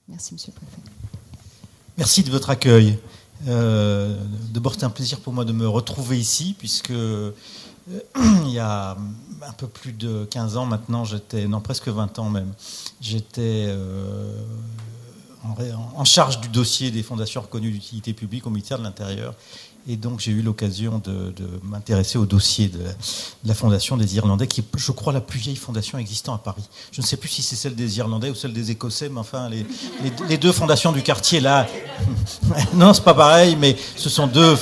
Merci, Monsieur le Préfet. Merci de votre accueil. D'abord, c'est un plaisir pour moi de me retrouver ici, puisque il y a un peu plus de 15 ans maintenant, presque 20 ans même, j'étais en charge du dossier des fondations reconnues d'utilité publique au ministère de l'Intérieur. Et donc j'ai eu l'occasion de m'intéresser au dossier de la fondation des Irlandais, qui est, je crois, la plus vieille fondation existant à Paris. Je ne sais plus si c'est celle des Irlandais ou celle des Écossais, mais enfin les deux fondations du quartier là, non, c'est pas pareil, mais ce sont deux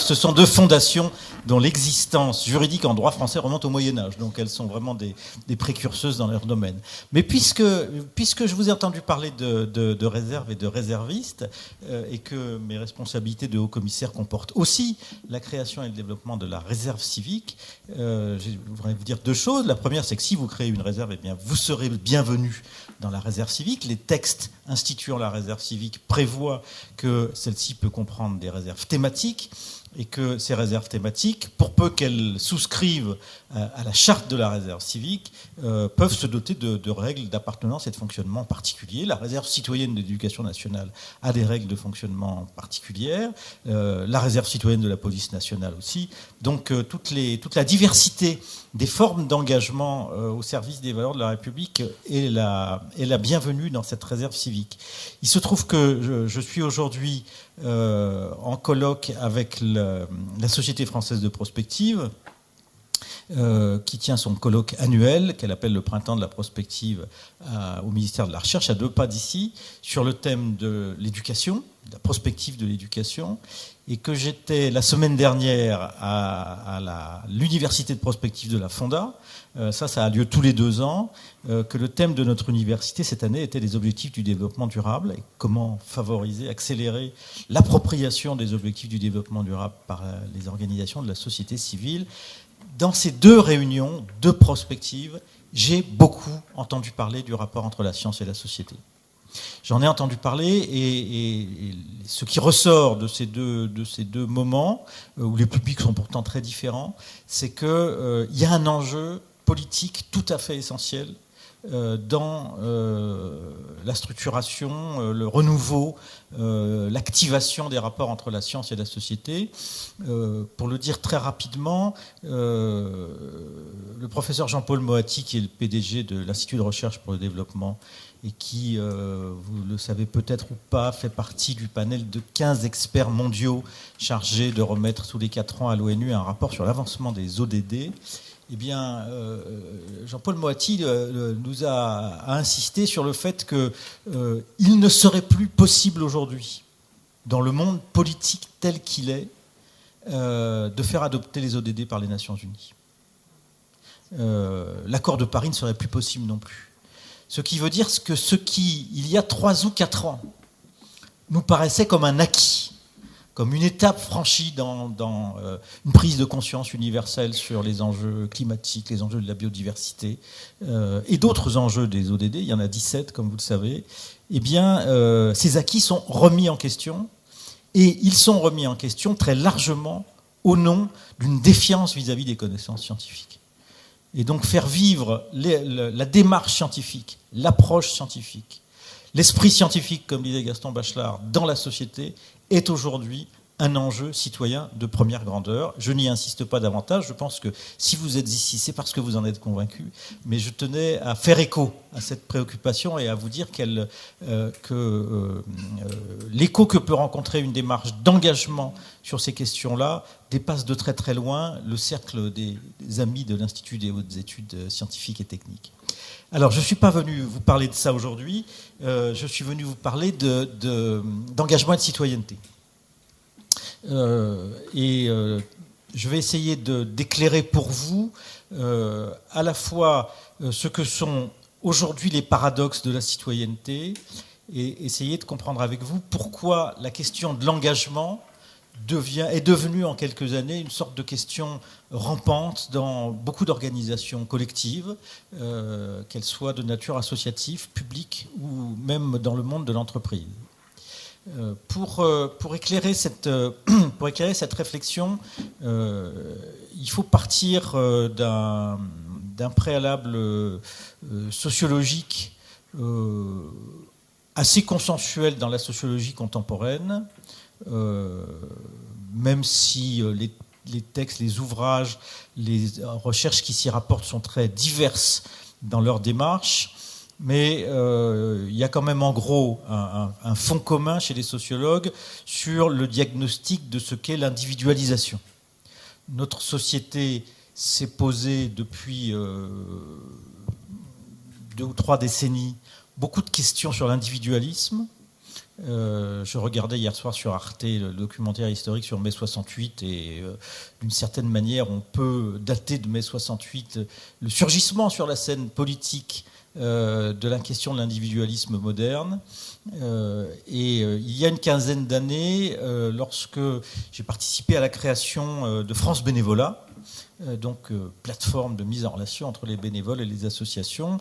fondations dont l'existence juridique en droit français remonte au Moyen-Âge. Donc elles sont vraiment des précurseuses dans leur domaine. Mais puisque je vous ai entendu parler de réserve et de réservistes, et que mes responsabilités de haut-commissaire comportent aussi la création et le développement de la réserve civique, je voudrais vous dire deux choses. La première, c'est que si vous créez une réserve, eh bien, vous serez bienvenu dans la réserve civique. Les textes instituant la réserve civique prévoient que celle-ci peut comprendre des réserves thématiques, et que ces réserves thématiques, pour peu qu'elles souscrivent à la charte de la réserve civique, peuvent se doter de règles d'appartenance et de fonctionnement particuliers. La réserve citoyenne de l'éducation nationale a des règles de fonctionnement particulières, la réserve citoyenne de la police nationale aussi. Donc toute la diversité des formes d'engagement au service des valeurs de la République est la bienvenue dans cette réserve civique. Il se trouve que je suis aujourd'hui en colloque avec la Société française de prospective, qui tient son colloque annuel, qu'elle appelle le Printemps de la prospective, au ministère de la Recherche, à 2 pas d'ici, sur le thème de l'éducation, de la prospective de l'éducation, et que j'étais la semaine dernière à l'université de prospective de la Fonda. Ça a lieu tous les 2 ans, que le thème de notre université cette année était les objectifs du développement durable et comment favoriser, accélérer l'appropriation des objectifs du développement durable par les organisations de la société civile. Dans ces 2 réunions de prospective, j'ai beaucoup entendu parler du rapport entre la science et la société. J'en ai entendu parler, et ce qui ressort de ces deux moments, où les publics sont pourtant très différents, c'est qu'il y a un enjeu politique tout à fait essentiel dans la structuration, le renouveau, l'activation des rapports entre la science et la société. Pour le dire très rapidement, le professeur Jean-Paul Moati, qui est le PDG de l'Institut de recherche pour le développement, et qui, vous le savez peut-être ou pas, fait partie du panel de 15 experts mondiaux chargés de remettre tous les 4 ans à l'ONU un rapport sur l'avancement des ODD. Eh bien, Jean-Paul Moati nous a insisté sur le fait qu'il ne serait plus possible aujourd'hui, dans le monde politique tel qu'il est, de faire adopter les ODD par les Nations Unies. L'accord de Paris ne serait plus possible non plus. Ce qui veut dire que ce qui, il y a 3 ou 4 ans, nous paraissait comme un acquis, comme une étape franchie dans une prise de conscience universelle sur les enjeux climatiques, les enjeux de la biodiversité, et d'autres enjeux des ODD, il y en a 17 comme vous le savez, eh bien ces acquis sont remis en question, et ils sont remis en question très largement au nom d'une défiance vis-à-vis des connaissances scientifiques. Et donc faire vivre la démarche scientifique, l'approche scientifique, l'esprit scientifique, comme disait Gaston Bachelard, dans la société, est aujourd'hui un enjeu citoyen de première grandeur. Je n'y insiste pas davantage. Je pense que si vous êtes ici, c'est parce que vous en êtes convaincus. Mais je tenais à faire écho à cette préoccupation et à vous dire que l'écho que peut rencontrer une démarche d'engagement sur ces questions-là dépasse de très très loin le cercle des amis de l'Institut des hautes études scientifiques et techniques. Alors, je ne suis pas venu vous parler de ça aujourd'hui. Je suis venu vous parler d'engagement et de citoyenneté. Je vais essayer d'éclairer pour vous à la fois ce que sont aujourd'hui les paradoxes de la citoyenneté et essayer de comprendre avec vous pourquoi la question de l'engagement est devenue en quelques années une sorte de question rampante dans beaucoup d'organisations collectives, qu'elles soient de nature associative, publique ou même dans le monde de l'entreprise. Pour éclairer cette réflexion, il faut partir d'un préalable sociologique assez consensuel dans la sociologie contemporaine, même si les textes, les ouvrages, les recherches qui s'y rapportent sont très diverses dans leur démarche, mais il y a quand même en gros un fond commun chez les sociologues sur le diagnostic de ce qu'est l'individualisation. Notre société s'est posée depuis 2 ou 3 décennies beaucoup de questions sur l'individualisme. Je regardais hier soir sur Arte le documentaire historique sur mai 68 et d'une certaine manière on peut dater de mai 68 le surgissement sur la scène politique de la question de l'individualisme moderne. Il y a une quinzaine d'années, lorsque j'ai participé à la création de France Bénévolat, donc plateforme de mise en relation entre les bénévoles et les associations,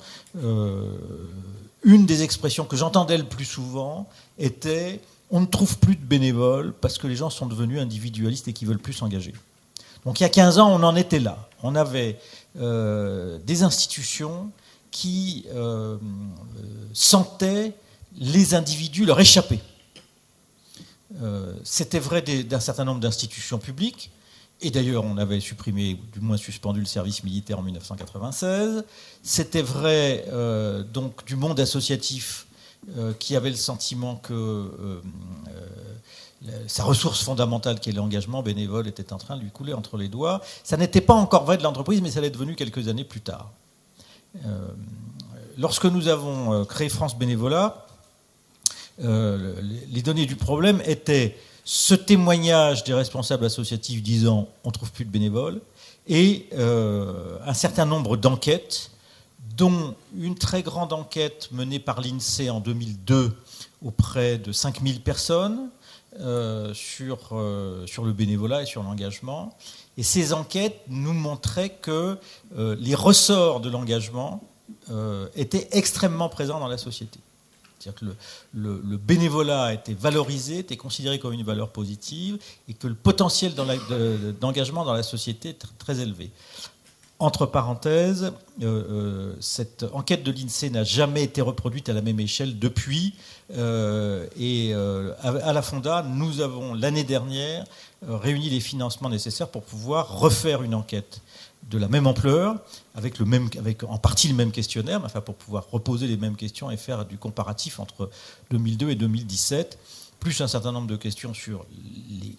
une des expressions que j'entendais le plus souvent était « on ne trouve plus de bénévoles parce que les gens sont devenus individualistes et qui ne veulent plus s'engager ». Donc il y a 15 ans, on en était là. On avait des institutions qui sentaient les individus leur échapper. C'était vrai d'un certain nombre d'institutions publiques, et d'ailleurs on avait supprimé, ou du moins suspendu le service militaire en 1996. C'était vrai donc du monde associatif qui avait le sentiment que sa ressource fondamentale, qui est l'engagement bénévole, était en train de lui couler entre les doigts. Ça n'était pas encore vrai de l'entreprise, mais ça l'est devenu quelques années plus tard. Lorsque nous avons créé France Bénévolat, les données du problème étaient ce témoignage des responsables associatifs disant on ne trouve plus de bénévoles et un certain nombre d'enquêtes, dont une très grande enquête menée par l'INSEE en 2002 auprès de 5000 personnes sur le bénévolat et sur l'engagement. Et ces enquêtes nous montraient que les ressorts de l'engagement étaient extrêmement présents dans la société. C'est-à-dire que le bénévolat était valorisé, était considéré comme une valeur positive, et que le potentiel d'engagement dans la société est très élevé. Entre parenthèses, cette enquête de l'INSEE n'a jamais été reproduite à la même échelle depuis. À la Fonda, nous avons l'année dernière réuni les financements nécessaires pour pouvoir refaire une enquête de la même ampleur, avec en partie le même questionnaire, mais enfin pour pouvoir reposer les mêmes questions et faire du comparatif entre 2002 et 2017, plus un certain nombre de questions sur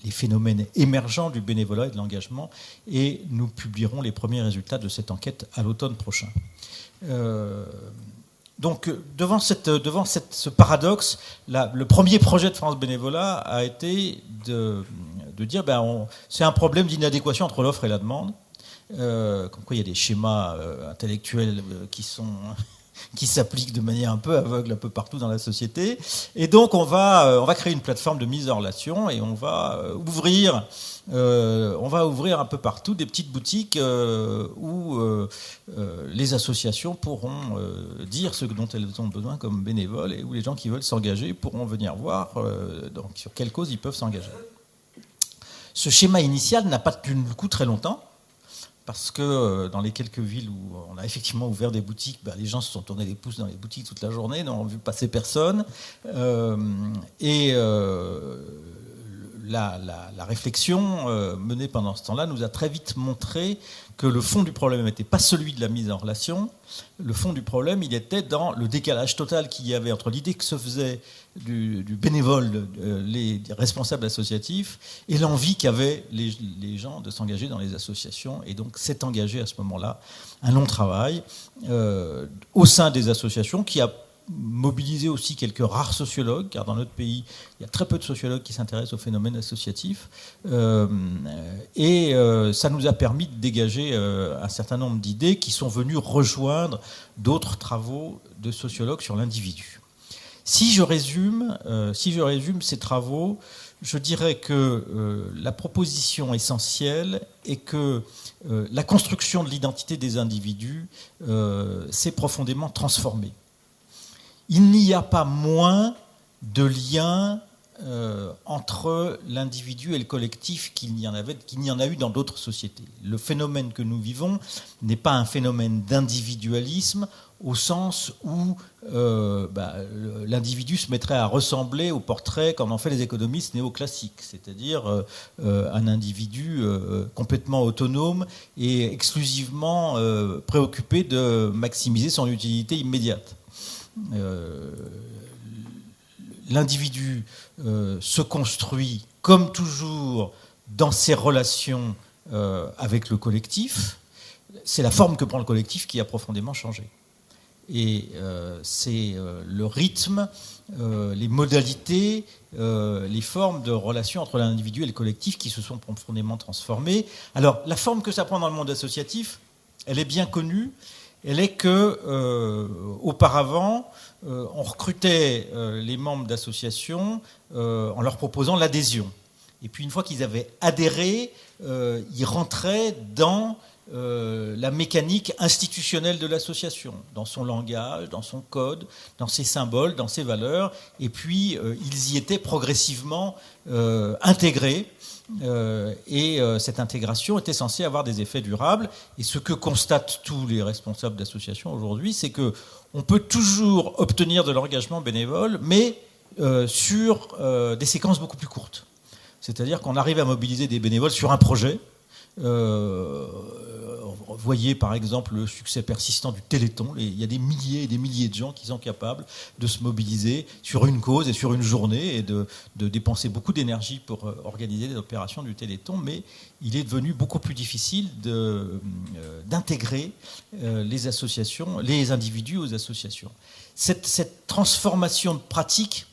les phénomènes émergents du bénévolat et de l'engagement, et nous publierons les premiers résultats de cette enquête à l'automne prochain. Donc, devant ce paradoxe, le premier projet de France Bénévolat a été de dire c'est un problème d'inadéquation entre l'offre et la demande. Comme quoi il y a des schémas intellectuels qui s'appliquent de manière un peu aveugle un peu partout dans la société. Et donc on va créer une plateforme de mise en relation et on va ouvrir un peu partout des petites boutiques où les associations pourront dire ce dont elles ont besoin comme bénévoles et où les gens qui veulent s'engager pourront venir voir donc sur quelle cause ils peuvent s'engager. Ce schéma initial n'a pas tenu le coup très longtemps, parce que dans les quelques villes où on a effectivement ouvert des boutiques, les gens se sont tournés les pouces dans les boutiques toute la journée, n'ont vu passer personne. La réflexion menée pendant ce temps-là nous a très vite montré que le fond du problème n'était pas celui de la mise en relation. Le fond du problème, il était dans le décalage total qu'il y avait entre l'idée que se faisait du bénévole, les responsables associatifs, et l'envie qu'avaient les gens de s'engager dans les associations. Et donc s'est engagé à ce moment-là un long travail au sein des associations qui a mobiliser aussi quelques rares sociologues, car dans notre pays, il y a très peu de sociologues qui s'intéressent au phénomène associatif. Ça nous a permis de dégager un certain nombre d'idées qui sont venues rejoindre d'autres travaux de sociologues sur l'individu. Si je résume ces travaux, je dirais que la proposition essentielle est que la construction de l'identité des individus s'est profondément transformée. Il n'y a pas moins de liens entre l'individu et le collectif qu'il n'y en a eu dans d'autres sociétés. Le phénomène que nous vivons n'est pas un phénomène d'individualisme au sens où l'individu se mettrait à ressembler au portrait qu'en ont fait les économistes néoclassiques, c'est-à-dire un individu complètement autonome et exclusivement préoccupé de maximiser son utilité immédiate. L'individu se construit, comme toujours, dans ses relations avec le collectif. C'est la forme que prend le collectif qui a profondément changé. Et c'est le rythme, les modalités, les formes de relations entre l'individu et le collectif qui se sont profondément transformées. Alors, la forme que ça prend dans le monde associatif, elle est bien connue. Elle est que, auparavant, on recrutait les membres d'associations en leur proposant l'adhésion. Et puis, une fois qu'ils avaient adhéré, ils rentraient dans la mécanique institutionnelle de l'association, dans son langage, dans son code, dans ses symboles, dans ses valeurs, et puis ils y étaient progressivement intégrés, et cette intégration était censée avoir des effets durables. Et ce que constatent tous les responsables d'associations aujourd'hui, c'est qu'on peut toujours obtenir de l'engagement bénévole, mais sur des séquences beaucoup plus courtes. C'est-à-dire qu'on arrive à mobiliser des bénévoles sur un projet. Voyez par exemple le succès persistant du Téléthon. Il y a des milliers et des milliers de gens qui sont capables de se mobiliser sur une cause et sur une journée et de dépenser beaucoup d'énergie pour organiser des opérations du Téléthon, mais il est devenu beaucoup plus difficile d'intégrer les associations, les individus aux associations. Cette transformation de pratique,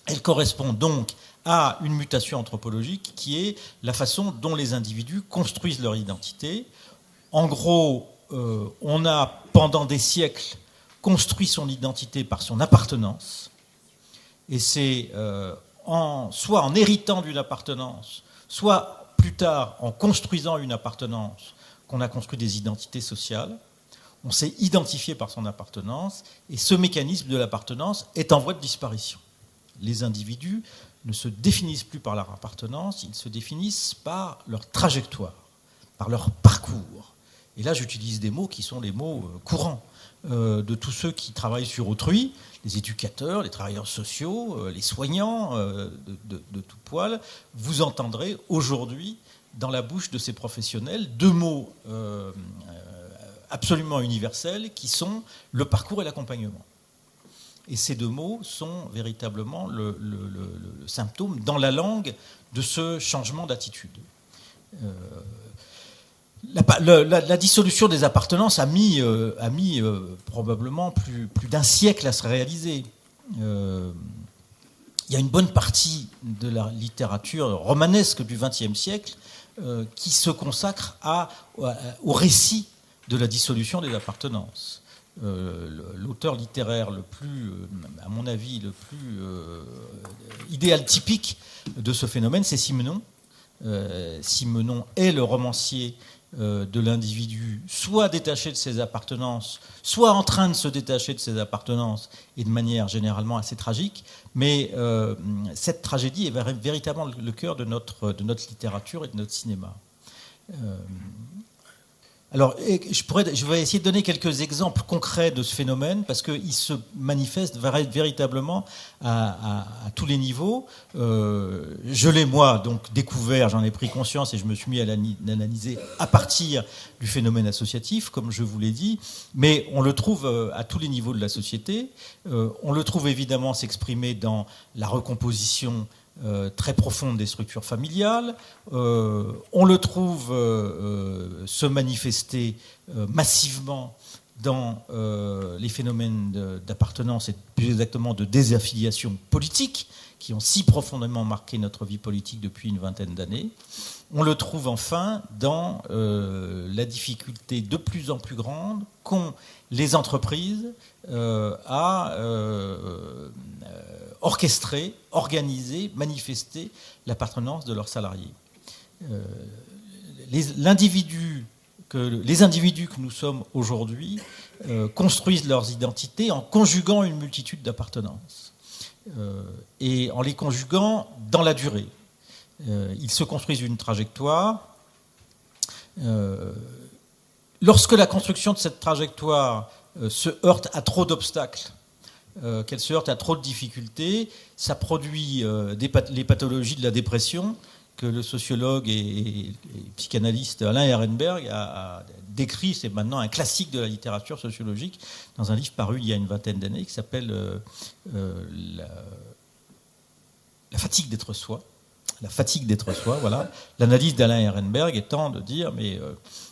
elle correspond donc à une mutation anthropologique qui est la façon dont les individus construisent leur identité. En gros, on a, pendant des siècles, construit son identité par son appartenance. Et c'est soit en héritant d'une appartenance, soit plus tard en construisant une appartenance qu'on a construit des identités sociales. On s'est identifié par son appartenance, et ce mécanisme de l'appartenance est en voie de disparition. Les individus ne se définissent plus par leur appartenance, ils se définissent par leur trajectoire, par leur parcours. Et là, j'utilise des mots qui sont les mots courants de tous ceux qui travaillent sur autrui, les éducateurs, les travailleurs sociaux, les soignants de tout poil. Vous entendrez aujourd'hui, dans la bouche de ces professionnels, deux mots absolument universels qui sont le parcours et l'accompagnement. Et ces deux mots sont véritablement le symptôme dans la langue de ce changement d'attitude. La dissolution des appartenances a mis probablement plus d'un siècle à se réaliser. Il y a une bonne partie de la littérature romanesque du XXe siècle qui se consacre au récit de la dissolution des appartenances. L'auteur littéraire le plus, à mon avis, le plus idéal typique de ce phénomène, c'est Simenon. Simenon est le romancier de l'individu, soit détaché de ses appartenances, soit en train de se détacher de ses appartenances, et de manière généralement assez tragique. Mais cette tragédie est véritablement le cœur de notre littérature et de notre cinéma. Alors, je vais essayer de donner quelques exemples concrets de ce phénomène, parce qu'il se manifeste véritablement à tous les niveaux. Je l'ai, moi, donc découvert, j'en ai pris conscience et je me suis mis à l'analyser à partir du phénomène associatif, comme je vous l'ai dit, mais on le trouve à tous les niveaux de la société. On le trouve évidemment s'exprimer dans la recomposition très profonde des structures familiales. On le trouve se manifester massivement dans les phénomènes d'appartenance et plus exactement de désaffiliation politique qui ont si profondément marqué notre vie politique depuis une vingtaine d'années. On le trouve enfin dans la difficulté de plus en plus grande qu'ont les entreprises à orchestrer, organiser, manifester l'appartenance de leurs salariés. Les individus que nous sommes aujourd'hui construisent leurs identités en conjuguant une multitude d'appartenances et en les conjuguant dans la durée. Ils se construisent une trajectoire. Lorsque la construction de cette trajectoire se heurte à trop d'obstacles, qu'elle se heurte à trop de difficultés. Ça produit les pathologies de la dépression que le sociologue et psychanalyste Alain Ehrenberg a décrit. C'est maintenant un classique de la littérature sociologique dans un livre paru il y a une vingtaine d'années qui s'appelle La fatigue d'être soi. La fatigue d'être soi, voilà. L'analyse d'Alain Ehrenberg étant de dire mais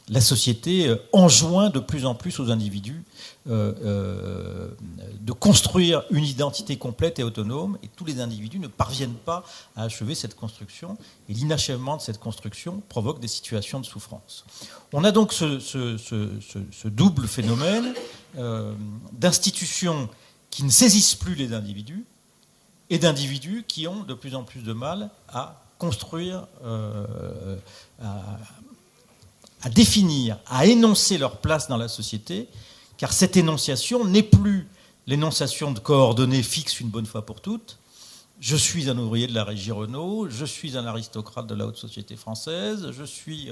la société enjoint de plus en plus aux individus de construire une identité complète et autonome, et tous les individus ne parviennent pas à achever cette construction, et l'inachèvement de cette construction provoque des situations de souffrance. On a donc ce double phénomène d'institutions qui ne saisissent plus les individus, et d'individus qui ont de plus en plus de mal à construire, à définir, à énoncer leur place dans la société, car cette énonciation n'est plus l'énonciation de coordonnées fixes une bonne fois pour toutes. Je suis un ouvrier de la régie Renault, je suis un aristocrate de la haute société française, je suis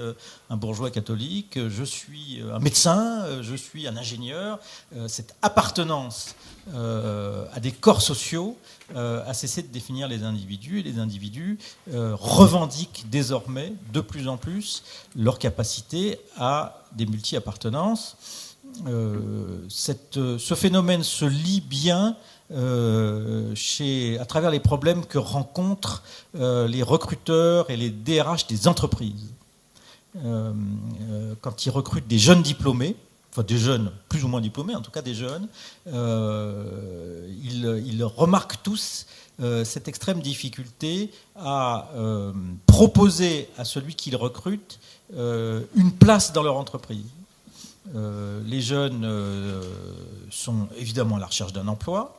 un bourgeois catholique, je suis un médecin, je suis un ingénieur. Cette appartenance à des corps sociaux a cessé de définir les individus, et les individus revendiquent désormais de plus en plus leur capacité à des multi-appartenances. Ce phénomène se lit bien à travers les problèmes que rencontrent les recruteurs et les DRH des entreprises. Quand ils recrutent des jeunes diplômés, enfin des jeunes plus ou moins diplômés, en tout cas des jeunes, ils remarquent tous cette extrême difficulté à proposer à celui qu'ils recrutent une place dans leur entreprise. Les jeunes sont évidemment à la recherche d'un emploi,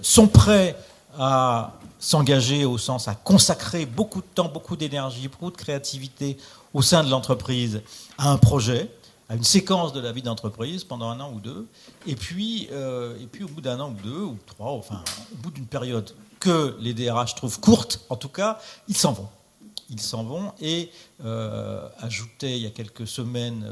sont prêts à s'engager au sens à consacrer beaucoup de temps, beaucoup d'énergie, beaucoup de créativité au sein de l'entreprise à un projet, à une séquence de la vie d'entreprise pendant 1 an ou 2, et puis au bout d'1 an ou 2 ou 3, enfin au bout d'une période que les DRH trouvent courte, en tout cas, ils s'en vont. Ils s'en vont, et ajoutait il y a quelques semaines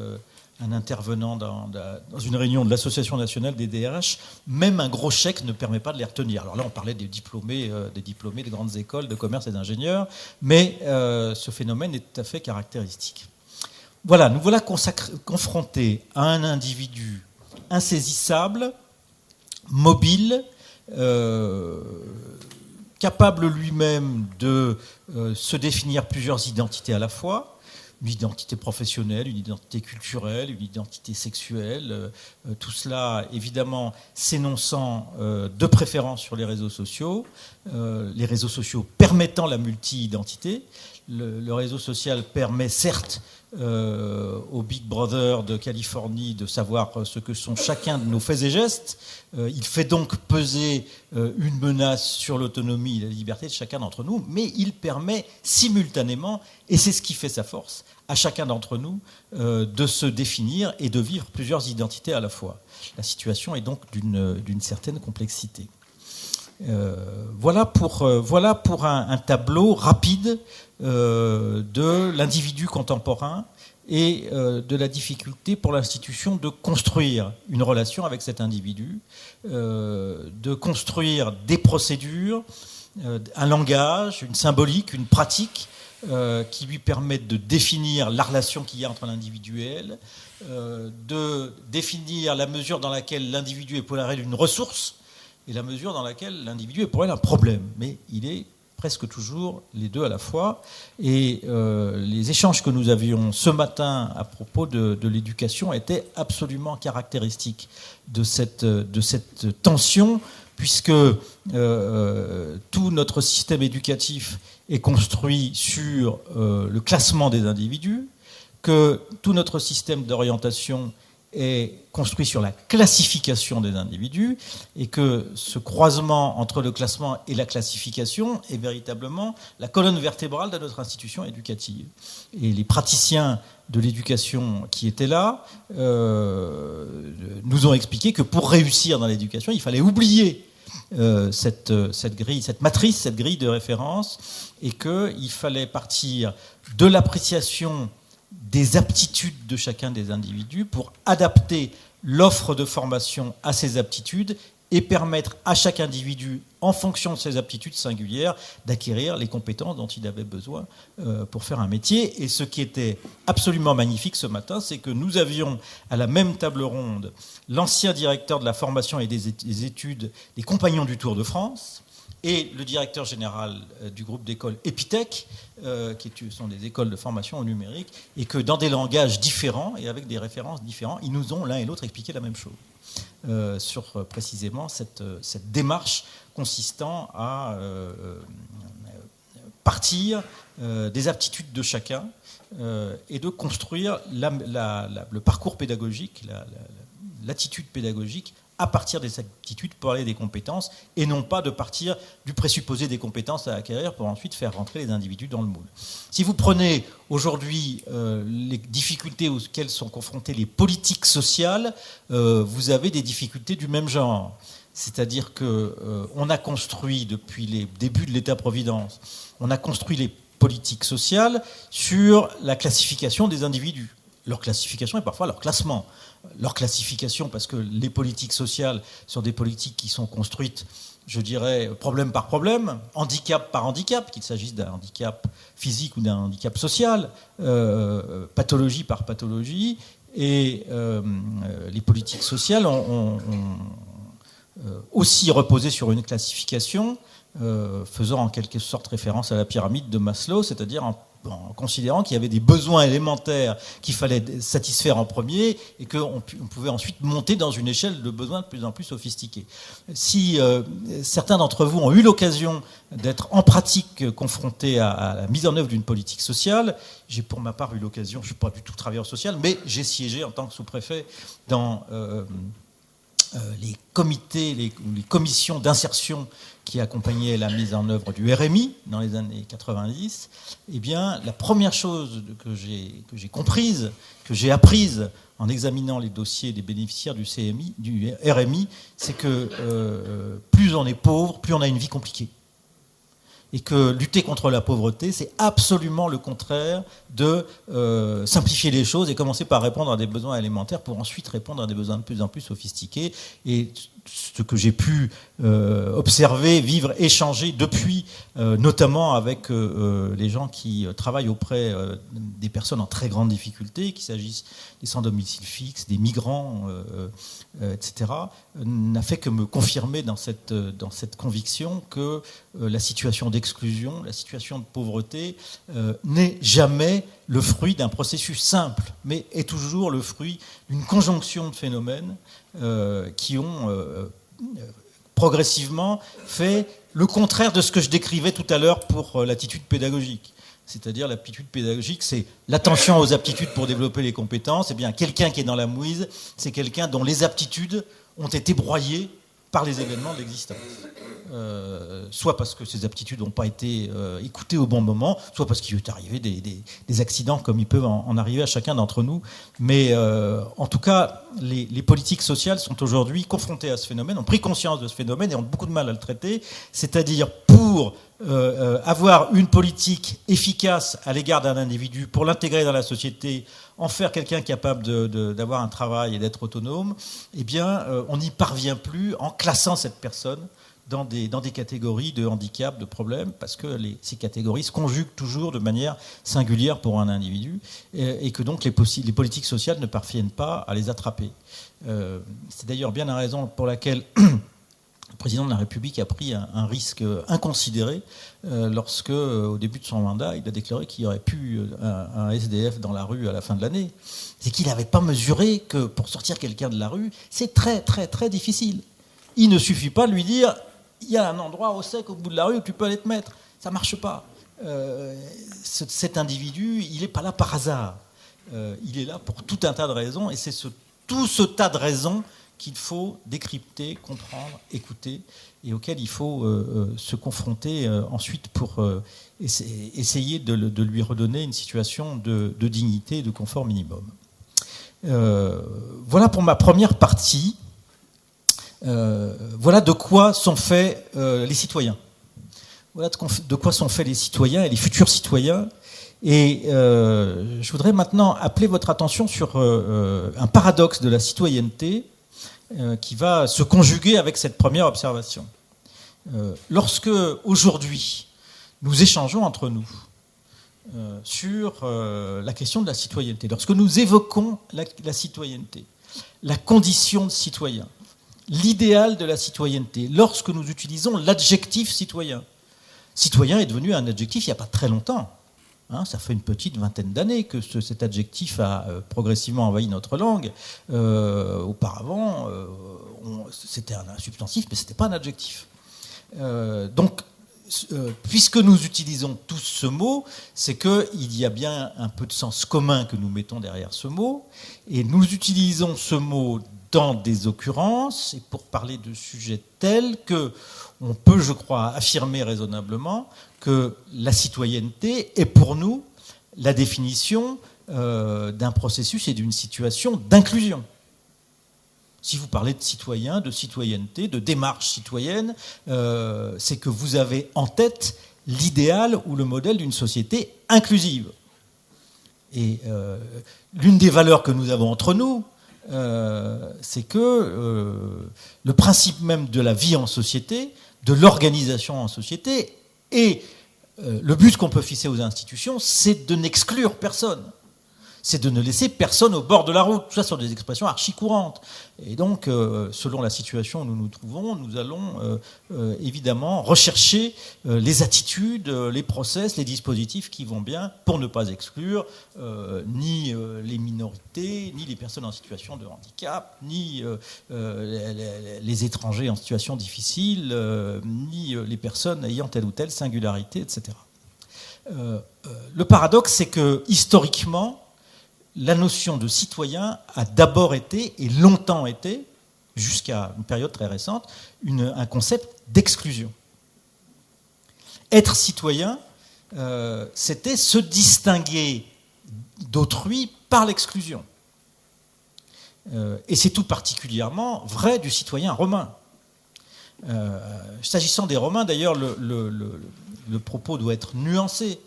un intervenant dans une réunion de l'Association nationale des DRH, même un gros chèque ne permet pas de les retenir. Alors là, on parlait des diplômés de grandes écoles de commerce et d'ingénieurs, mais ce phénomène est tout à fait caractéristique. Voilà, nous voilà confrontés à un individu insaisissable, mobile, capable lui-même de se définir plusieurs identités à la fois, une identité professionnelle, une identité culturelle, une identité sexuelle, tout cela évidemment s'énonçant de préférence sur les réseaux sociaux permettant la multi-identité. Le réseau social permet certes au Big Brother de Californie de savoir ce que sont chacun de nos faits et gestes. Il fait donc peser une menace sur l'autonomie et la liberté de chacun d'entre nous, mais il permet simultanément, et c'est ce qui fait sa force, à chacun d'entre nous de se définir et de vivre plusieurs identités à la fois. La situation est donc d'une certaine complexité. Voilà pour un tableau rapide de l'individu contemporain et de la difficulté pour l'institution de construire une relation avec cet individu, de construire des procédures, un langage, une symbolique, une pratique qui lui permettent de définir la relation qu'il y a entre l'individuel, de définir la mesure dans laquelle l'individu est pour elle une ressource et la mesure dans laquelle l'individu est pour elle un problème. Mais il est presque toujours les deux à la fois. Et les échanges que nous avions ce matin à propos de l'éducation étaient absolument caractéristiques de cette tension, puisque tout notre système éducatif est construit sur le classement des individus, que tout notre système d'orientation est construit sur la classification des individus, et que ce croisement entre le classement et la classification est véritablement la colonne vertébrale de notre institution éducative. Et les praticiens de l'éducation qui étaient là nous ont expliqué que pour réussir dans l'éducation, il fallait oublier cette grille, cette matrice, cette grille de référence, et qu'il fallait partir de l'appréciation des aptitudes de chacun des individus pour adapter l'offre de formation à ses aptitudes et permettre à chaque individu, en fonction de ses aptitudes singulières, d'acquérir les compétences dont il avait besoin pour faire un métier. Et ce qui était absolument magnifique ce matin, c'est que nous avions à la même table ronde l'ancien directeur de la formation et des études des Compagnons du Tour de France et le directeur général du groupe d'écoles Epitech, qui sont des écoles de formation au numérique, et que dans des langages différents et avec des références différentes, ils nous ont l'un et l'autre expliqué la même chose. Sur précisément cette démarche consistant à partir des aptitudes de chacun et de construire le parcours pédagogique, l'attitude pédagogique à partir des aptitudes pour aller des compétences et non pas de partir du présupposé des compétences à acquérir pour ensuite faire rentrer les individus dans le moule. Si vous prenez aujourd'hui les difficultés auxquelles sont confrontées les politiques sociales, vous avez des difficultés du même genre. C'est-à-dire qu'on a construit depuis les débuts de l'État-providence, on a construit les politiques sociales sur la classification des individus. Leur classification et parfois leur classement. Leur classification, parce que les politiques sociales sont des politiques qui sont construites, je dirais, problème par problème, handicap par handicap, qu'il s'agisse d'un handicap physique ou d'un handicap social, pathologie par pathologie, et les politiques sociales ont aussi reposé sur une classification faisant en quelque sorte référence à la pyramide de Maslow, c'est-à-dire en considérant qu'il y avait des besoins élémentaires qu'il fallait satisfaire en premier et qu'on pouvait ensuite monter dans une échelle de besoins de plus en plus sophistiqués. Si certains d'entre vous ont eu l'occasion d'être en pratique confrontés à la mise en œuvre d'une politique sociale, j'ai pour ma part eu l'occasion, je ne suis pas du tout travailleur social, mais j'ai siégé en tant que sous-préfet dans les comités, les commissions d'insertion qui accompagnaient la mise en œuvre du RMI dans les années 90, eh bien, la première chose que j'ai comprise, que j'ai apprise en examinant les dossiers des bénéficiaires du RMI, c'est que plus on est pauvre, plus on a une vie compliquée. Et que lutter contre la pauvreté, c'est absolument le contraire de simplifier les choses et commencer par répondre à des besoins élémentaires pour ensuite répondre à des besoins de plus en plus sophistiqués. Et ce que j'ai pu observer, vivre, échanger depuis, notamment avec les gens qui travaillent auprès des personnes en très grande difficulté, qu'il s'agisse des sans domicile fixe, des migrants, etc., n'a fait que me confirmer dans cette conviction que la situation d'exclusion, la situation de pauvreté n'est jamais le fruit d'un processus simple, mais est toujours le fruit d'une conjonction de phénomènes qui ont progressivement fait le contraire de ce que je décrivais tout à l'heure pour l'attitude pédagogique. C'est-à-dire l'aptitude pédagogique, c'est l'attention aux aptitudes pour développer les compétences. Eh bien, quelqu'un qui est dans la mouise, c'est quelqu'un dont les aptitudes ont été broyées par les événements de l'existence. Soit parce que ces aptitudes n'ont pas été écoutées au bon moment, soit parce qu'il est arrivé des accidents comme il peut en arriver à chacun d'entre nous. Mais en tout cas, les politiques sociales sont aujourd'hui confrontées à ce phénomène, ont pris conscience de ce phénomène et ont beaucoup de mal à le traiter. C'est-à-dire pour avoir une politique efficace à l'égard d'un individu, pour l'intégrer dans la société, en faire quelqu'un capable d'avoir un travail et d'être autonome, eh bien, on n'y parvient plus en classant cette personne dans des catégories de handicap, de problèmes, parce que ces catégories se conjuguent toujours de manière singulière pour un individu, et que donc les politiques sociales ne parviennent pas à les attraper. C'est d'ailleurs bien la raison pour laquelle le président de la République a pris un risque inconsidéré lorsque, au début de son mandat, il a déclaré qu'il y aurait plus un SDF dans la rue à la fin de l'année. C'est qu'il n'avait pas mesuré que pour sortir quelqu'un de la rue, c'est très, très, très difficile. Il ne suffit pas de lui dire il y a un endroit au sec au bout de la rue où tu peux aller te mettre. Ça ne marche pas. Cet individu, il n'est pas là par hasard. Il est là pour tout un tas de raisons, et c'est tout ce tas de raisons qu'il faut décrypter, comprendre, écouter, et auquel il faut se confronter ensuite pour essayer de lui redonner une situation de dignité et de confort minimum. Voilà pour ma première partie. Voilà de quoi sont faits les citoyens. Voilà de quoi sont faits les citoyens et les futurs citoyens. Et je voudrais maintenant appeler votre attention sur un paradoxe de la citoyenneté qui va se conjuguer avec cette première observation. Lorsque, aujourd'hui, nous échangeons entre nous sur la question de la citoyenneté, lorsque nous évoquons la citoyenneté, la condition de citoyen, l'idéal de la citoyenneté, lorsque nous utilisons l'adjectif citoyen. Citoyen est devenu un adjectif il n'y a pas très longtemps. Ça fait une petite vingtaine d'années que cet adjectif a progressivement envahi notre langue. Auparavant, c'était un substantif, mais ce n'était pas un adjectif. Donc, puisque nous utilisons tous ce mot, c'est qu'il y a bien un peu de sens commun que nous mettons derrière ce mot, et nous utilisons ce mot dans des occurrences, et pour parler de sujets tels que on peut, je crois, affirmer raisonnablement que la citoyenneté est pour nous la définition d'un processus et d'une situation d'inclusion. Si vous parlez de citoyen, de citoyenneté, de démarche citoyenne, c'est que vous avez en tête l'idéal ou le modèle d'une société inclusive. Et l'une des valeurs que nous avons entre nous, c'est que le principe même de la vie en société, de l'organisation en société, et le but qu'on peut fixer aux institutions, c'est de n'exclure personne. C'est de ne laisser personne au bord de la route. Tout ça sont des expressions archi-courantes. Et donc, selon la situation où nous nous trouvons, nous allons évidemment rechercher les attitudes, les process, les dispositifs qui vont bien pour ne pas exclure ni les minorités, ni les personnes en situation de handicap, ni les étrangers en situation difficile, ni les personnes ayant telle ou telle singularité, etc. Le paradoxe, c'est que historiquement, la notion de citoyen a d'abord été, et longtemps été, jusqu'à une période très récente, un concept d'exclusion. Être citoyen, c'était se distinguer d'autrui par l'exclusion. Et c'est tout particulièrement vrai du citoyen romain. S'agissant des Romains, d'ailleurs, le propos doit être nuancé,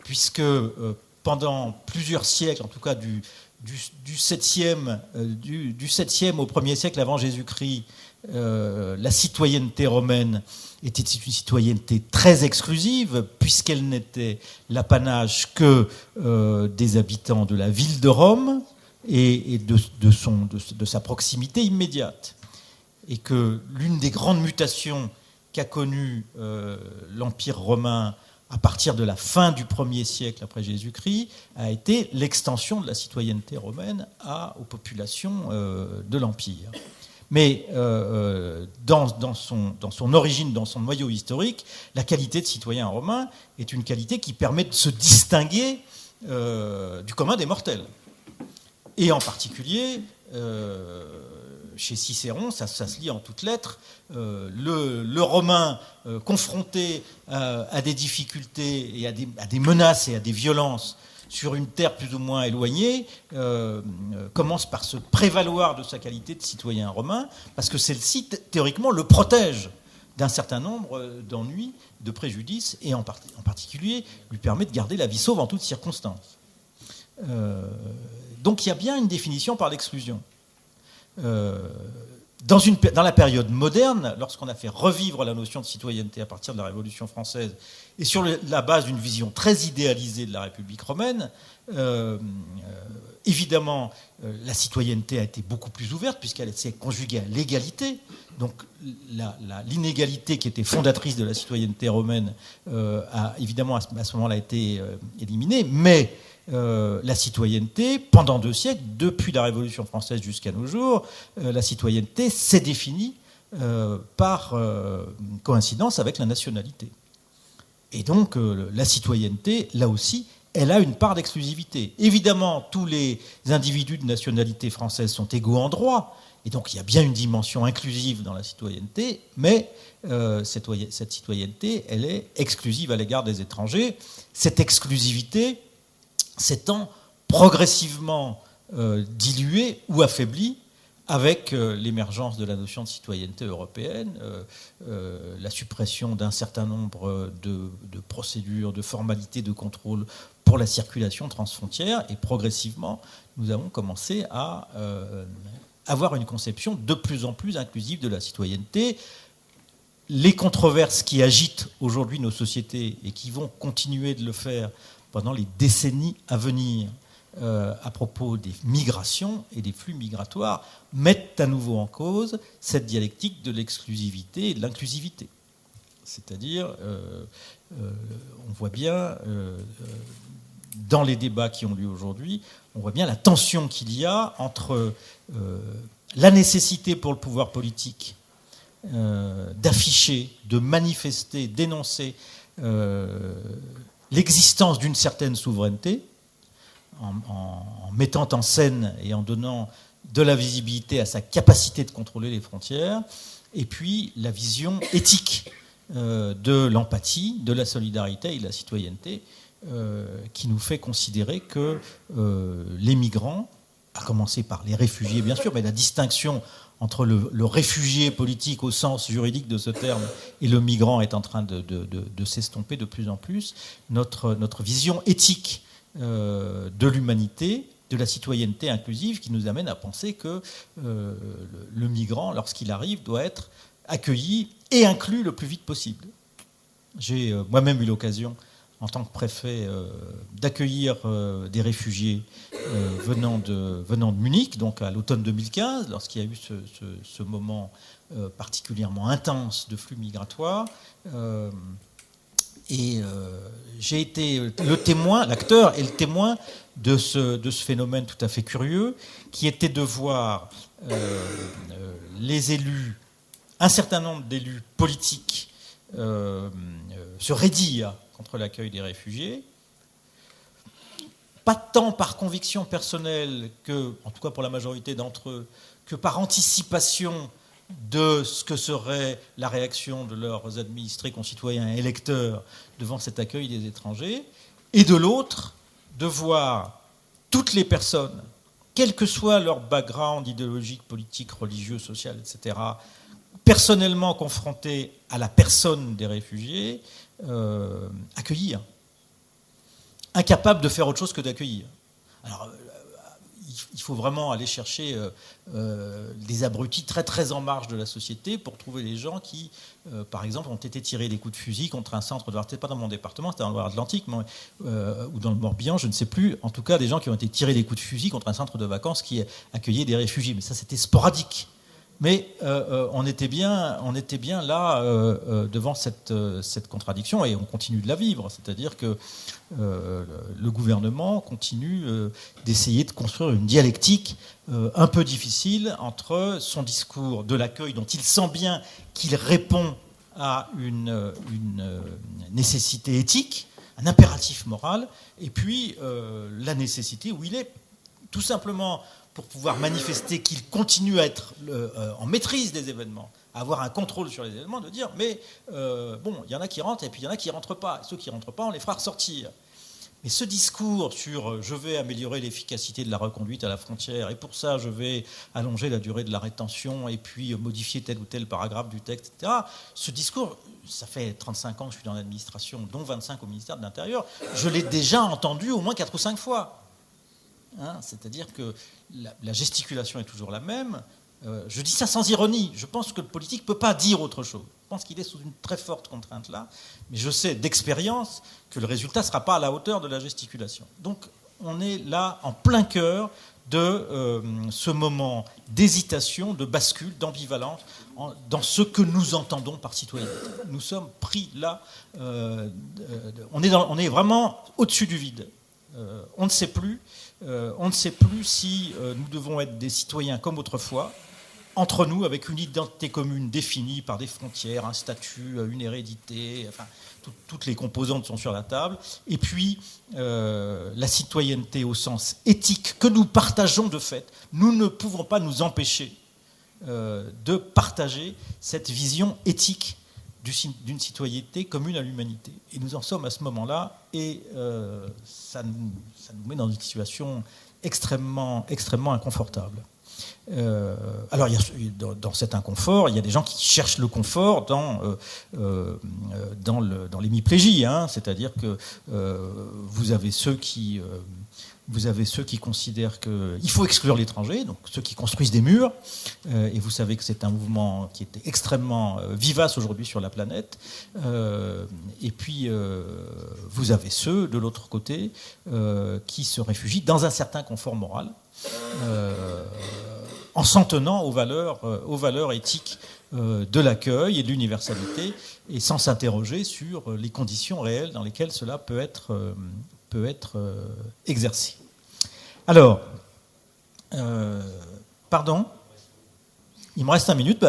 puisque pendant plusieurs siècles, en tout cas du 7e au 1er siècle avant Jésus-Christ, la citoyenneté romaine était une citoyenneté très exclusive, puisqu'elle n'était l'apanage que des habitants de la ville de Rome et de sa proximité immédiate. Et que l'une des grandes mutations qu'a connues l'Empire romain à partir de la fin du 1er siècle après Jésus-Christ, a été l'extension de la citoyenneté romaine aux populations de l'Empire. Mais dans son origine, dans son noyau historique, la qualité de citoyen romain est une qualité qui permet de se distinguer du commun des mortels. Et en particulier, chez Cicéron, ça se lit en toutes lettres, le Romain confronté à des difficultés et à des menaces et à des violences sur une terre plus ou moins éloignée, commence par se prévaloir de sa qualité de citoyen romain, parce que celle-ci, théoriquement, le protège d'un certain nombre d'ennuis, de préjudices, et en particulier lui permet de garder la vie sauve en toutes circonstances. Donc il y a bien une définition par l'exclusion. Dans la période moderne, lorsqu'on a fait revivre la notion de citoyenneté à partir de la Révolution française et sur la base d'une vision très idéalisée de la République romaine, évidemment, la citoyenneté a été beaucoup plus ouverte puisqu'elle s'est conjuguée à l'égalité. Donc l'inégalité qui était fondatrice de la citoyenneté romaine a évidemment à ce moment-là été éliminée, mais la citoyenneté, pendant 2 siècles, depuis la Révolution française jusqu'à nos jours, la citoyenneté s'est définie par coïncidence avec la nationalité. Et donc la citoyenneté, là aussi, elle a une part d'exclusivité. Évidemment, tous les individus de nationalité française sont égaux en droit, et donc il y a bien une dimension inclusive dans la citoyenneté, mais cette citoyenneté, elle est exclusive à l'égard des étrangers. Cette exclusivité s'étant progressivement diluée ou affaiblie avec l'émergence de la notion de citoyenneté européenne, la suppression d'un certain nombre de procédures, de formalités, de contrôle pour la circulation transfrontière, et progressivement, nous avons commencé à avoir une conception de plus en plus inclusive de la citoyenneté. Les controverses qui agitent aujourd'hui nos sociétés et qui vont continuer de le faire pendant les décennies à venir, à propos des migrations et des flux migratoires, mettent à nouveau en cause cette dialectique de l'exclusivité et de l'inclusivité. C'est-à-dire, on voit bien, dans les débats qui ont lieu aujourd'hui, on voit bien la tension qu'il y a entre la nécessité pour le pouvoir politique d'afficher, de manifester, d'énoncer l'existence d'une certaine souveraineté, en mettant en scène et en donnant de la visibilité à sa capacité de contrôler les frontières, et puis la vision éthique de l'empathie, de la solidarité et de la citoyenneté, qui nous fait considérer que les migrants, à commencer par les réfugiés bien sûr, mais la distinction entre le réfugié politique au sens juridique de ce terme et le migrant est en train de s'estomper de plus en plus, notre vision éthique de l'humanité, de la citoyenneté inclusive, qui nous amène à penser que le migrant, lorsqu'il arrive, doit être accueilli et inclus le plus vite possible. J'ai moi-même eu l'occasion, en tant que préfet, d'accueillir des réfugiés venant de Munich, donc à l'automne 2015, lorsqu'il y a eu ce moment particulièrement intense de flux migratoires. Et j'ai été le témoin, l'acteur et le témoin de ce phénomène tout à fait curieux, qui était de voir les élus, un certain nombre d'élus politiques, se raidir contre l'accueil des réfugiés, pas tant par conviction personnelle que, en tout cas pour la majorité d'entre eux, que par anticipation de ce que serait la réaction de leurs administrés, concitoyens et électeurs devant cet accueil des étrangers, et de l'autre, de voir toutes les personnes, quel que soit leur background idéologique, politique, religieux, social, etc., personnellement confrontées à la personne des réfugiés, accueillir, incapables de faire autre chose que d'accueillir. Alors, il faut vraiment aller chercher des abrutis très très en marge de la société pour trouver les gens qui, par exemple, ont été tirés des coups de fusil contre un centre de... C'était pas dans mon département, c'était dans le Loire-Atlantique, ou dans le Morbihan, je ne sais plus. En tout cas, des gens qui ont été tirés des coups de fusil contre un centre de vacances qui accueillait des réfugiés. Mais ça, c'était sporadique. Mais on était bien là devant cette contradiction, et on continue de la vivre. C'est-à-dire que le gouvernement continue d'essayer de construire une dialectique un peu difficile entre son discours de l'accueil, dont il sent bien qu'il répond à une nécessité éthique, un impératif moral, et puis la nécessité où il est tout simplement, pour pouvoir manifester qu'il continue à être en maîtrise des événements, à avoir un contrôle sur les événements, de dire mais bon, il y en a qui rentrent et puis il y en a qui ne rentrent pas. Et ceux qui ne rentrent pas, on les fera ressortir. Mais ce discours sur je vais améliorer l'efficacité de la reconduite à la frontière et pour ça je vais allonger la durée de la rétention et puis modifier tel ou tel paragraphe du texte, etc. Ce discours, ça fait 35 ans que je suis dans l'administration, dont 25 au ministère de l'Intérieur, je l'ai déjà entendu au moins 4 ou 5 fois. Hein, c'est-à-dire que la gesticulation est toujours la même. Je dis ça sans ironie. Je pense que le politique ne peut pas dire autre chose. Je pense qu'il est sous une très forte contrainte là. Mais je sais d'expérience que le résultat ne sera pas à la hauteur de la gesticulation. Donc on est là en plein cœur de ce moment d'hésitation, de bascule, d'ambivalence dans ce que nous entendons par citoyenneté. Nous sommes pris là. On est vraiment au-dessus du vide. On ne sait plus. On ne sait plus si nous devons être des citoyens comme autrefois, entre nous, avec une identité commune définie par des frontières, un statut, une hérédité, enfin, toutes les composantes sont sur la table, et puis la citoyenneté au sens éthique que nous partageons de fait. Nous ne pouvons pas nous empêcher de partager cette vision éthique d'une citoyenneté commune à l'humanité. Et nous en sommes à ce moment-là, et ça nous met dans une situation extrêmement, extrêmement inconfortable. Alors, dans cet inconfort, il y a des gens qui cherchent le confort dans l'hémiplégie, hein, c'est-à-dire que vous avez ceux qui considèrent qu'il faut exclure l'étranger, donc ceux qui construisent des murs, et vous savez que c'est un mouvement qui est extrêmement vivace aujourd'hui sur la planète, et puis vous avez ceux, de l'autre côté, qui se réfugient dans un certain confort moral, en s'en tenant aux valeurs éthiques de l'accueil et de l'universalité, et sans s'interroger sur les conditions réelles dans lesquelles cela peut être exercé. Alors, pardon, il me reste 1 minute.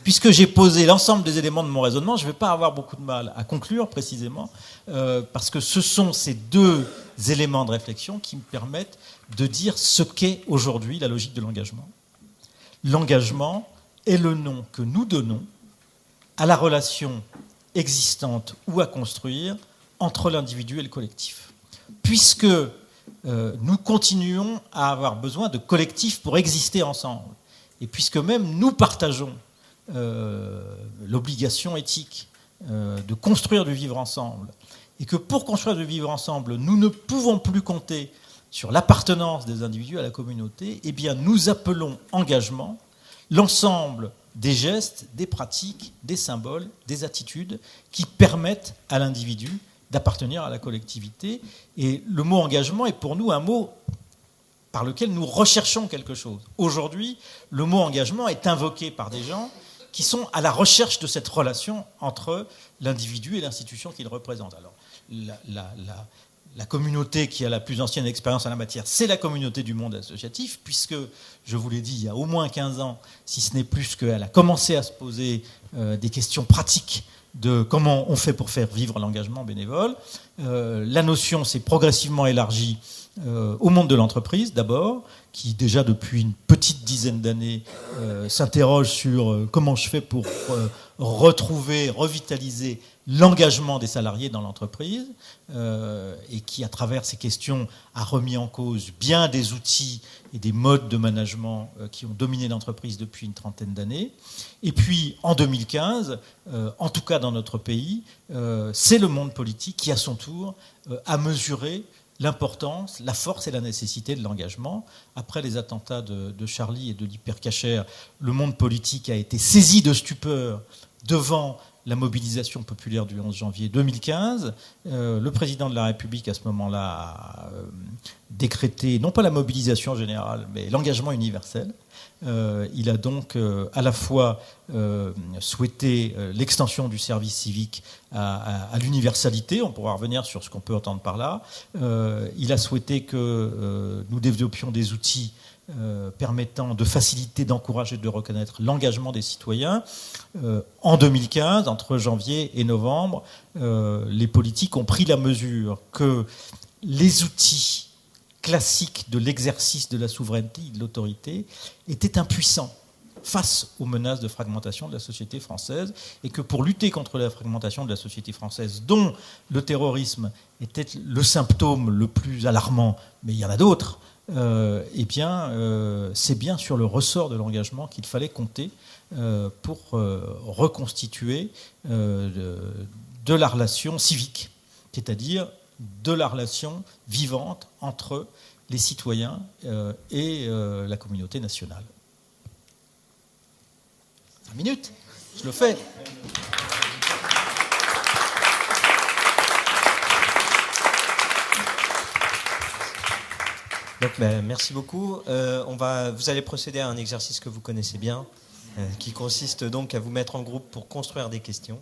Puisque j'ai posé l'ensemble des éléments de mon raisonnement, je ne vais pas avoir beaucoup de mal à conclure précisément, parce que ce sont ces 2 éléments de réflexion qui me permettent de dire ce qu'est aujourd'hui la logique de l'engagement. L'engagement est le nom que nous donnons à la relation existante ou à construire entre l'individu et le collectif. Puisque nous continuons à avoir besoin de collectifs pour exister ensemble, et puisque même nous partageons l'obligation éthique de construire du vivre ensemble, et que pour construire du vivre ensemble, nous ne pouvons plus compter sur l'appartenance des individus à la communauté, eh bien nous appelons engagement l'ensemble des gestes, des pratiques, des symboles, des attitudes qui permettent à l'individu d'appartenir à la collectivité. Et le mot engagement est pour nous un mot par lequel nous recherchons quelque chose. Aujourd'hui, le mot engagement est invoqué par des gens qui sont à la recherche de cette relation entre l'individu et l'institution qu'il représente. Alors, la communauté qui a la plus ancienne expérience en la matière, c'est la communauté du monde associatif, puisque, je vous l'ai dit, il y a au moins 15 ans, si ce n'est plus, qu'elle a commencé à se poser des questions pratiques de comment on fait pour faire vivre l'engagement bénévole. La notion s'est progressivement élargie au monde de l'entreprise, d'abord, qui déjà depuis une petite dizaine d'années s'interroge sur comment je fais pour retrouver, revitaliser l'engagement des salariés dans l'entreprise, et qui, à travers ces questions, a remis en cause bien des outils et des modes de management qui ont dominé l'entreprise depuis une trentaine d'années. Et puis, en 2015, en tout cas dans notre pays, c'est le monde politique qui, à son tour, a mesuré l'importance, la force et la nécessité de l'engagement. Après les attentats de Charlie et de l'hypercacher, le monde politique a été saisi de stupeur devant la mobilisation populaire du 11 janvier 2015. Le président de la République, à ce moment-là, a décrété, non pas la mobilisation générale, mais l'engagement universel. Il a donc à la fois souhaité l'extension du service civique à l'universalité, on pourra revenir sur ce qu'on peut entendre par là. Il a souhaité que nous développions des outils permettant de faciliter, d'encourager, de reconnaître l'engagement des citoyens. En 2015, entre janvier et novembre, les politiques ont pris la mesure que les outils classiques de l'exercice de la souveraineté et de l'autorité étaient impuissants face aux menaces de fragmentation de la société française, et que pour lutter contre la fragmentation de la société française, dont le terrorisme était le symptôme le plus alarmant, mais il y en a d'autres, c'est bien sur le ressort de l'engagement qu'il fallait compter pour reconstituer de la relation civique, c'est-à-dire de la relation vivante entre les citoyens et la communauté nationale. 5 minutes, je le fais. Donc, merci beaucoup. Vous allez procéder à un exercice que vous connaissez bien, qui consiste donc à vous mettre en groupe pour construire des questions.